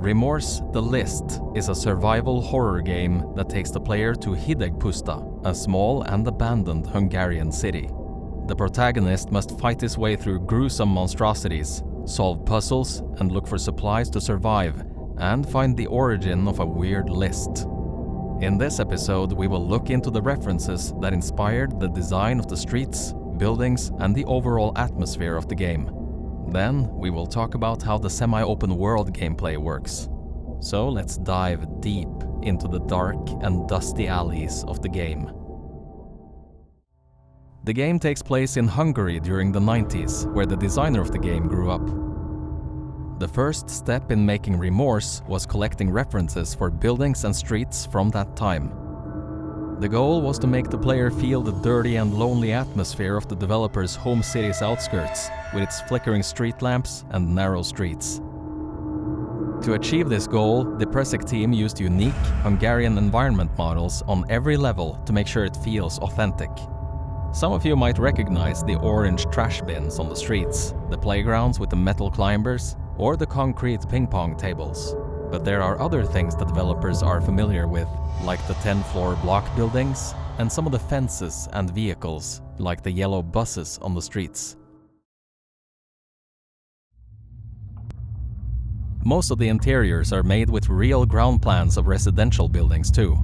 Remorse: The List is a survival horror game that takes the player to Hidegpusta, a small and abandoned Hungarian city. The protagonist must fight his way through gruesome monstrosities, solve puzzles, and look for supplies to survive, and find the origin of a weird list. In this episode, we will look into the references that inspired the design of the streets, buildings, and the overall atmosphere of the game. Then, we will talk about how the semi-open world gameplay works. So let's dive deep into the dark and dusty alleys of the game. The game takes place in Hungary during the 90s, where the designer of the game grew up. The first step in making Remorse was collecting references for buildings and streets from that time. The goal was to make the player feel the dirty and lonely atmosphere of the developer's home city's outskirts, with its flickering street lamps and narrow streets. To achieve this goal, the Presic team used unique Hungarian environment models on every level to make sure it feels authentic. Some of you might recognize the orange trash bins on the streets, the playgrounds with the metal climbers, or the concrete ping-pong tables. But there are other things the developers are familiar with, like the 10-floor block buildings, and some of the fences and vehicles, like the yellow buses on the streets. Most of the interiors are made with real ground plans of residential buildings too.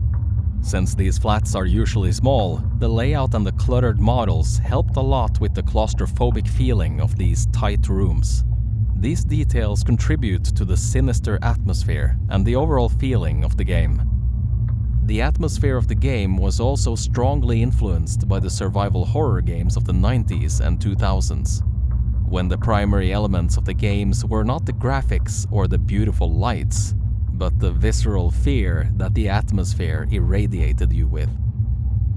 Since these flats are usually small, the layout and the cluttered models helped a lot with the claustrophobic feeling of these tight rooms. These details contribute to the sinister atmosphere and the overall feeling of the game. The atmosphere of the game was also strongly influenced by the survival horror games of the 90s and 2000s, when the primary elements of the games were not the graphics or the beautiful lights, but the visceral fear that the atmosphere irradiated you with.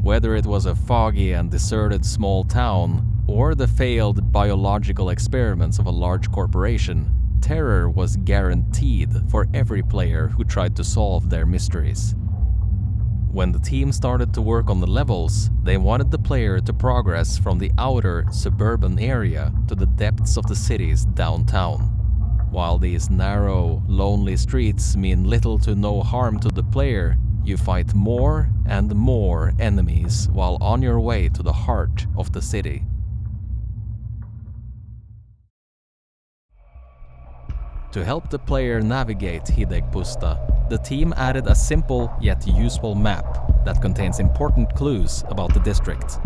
Whether it was a foggy and deserted small town, or the failed biological experiments of a large corporation, terror was guaranteed for every player who tried to solve their mysteries. When the team started to work on the levels, they wanted the player to progress from the outer, suburban area to the depths of the city's downtown. While these narrow, lonely streets mean little to no harm to the player, you fight more and more enemies while on your way to the heart of the city. To help the player navigate Hidegpusta, the team added a simple yet useful map that contains important clues about the district.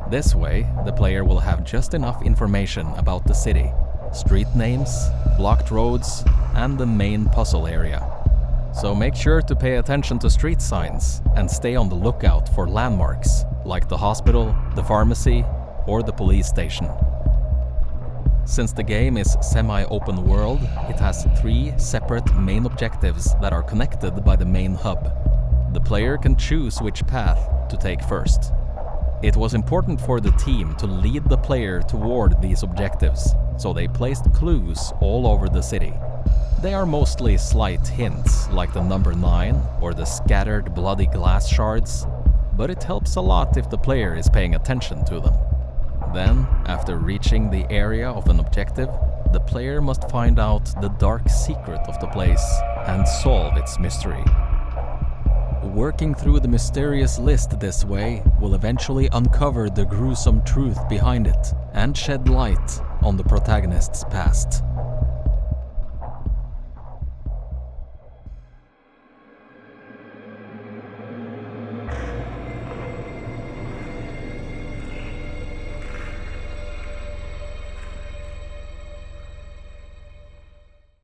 This way, the player will have just enough information about the city, street names, blocked roads, and the main puzzle area. So make sure to pay attention to street signs and stay on the lookout for landmarks like the hospital, the pharmacy, or the police station. Since the game is semi-open world, it has 3 separate main objectives that are connected by the main hub. The player can choose which path to take first. It was important for the team to lead the player toward these objectives, so they placed clues all over the city. They are mostly slight hints, like the number 9 or the scattered bloody glass shards, but it helps a lot if the player is paying attention to them. Then, after reaching the area of an objective, the player must find out the dark secret of the place and solve its mystery. Working through the mysterious list this way will eventually uncover the gruesome truth behind it and shed light on the protagonist's past.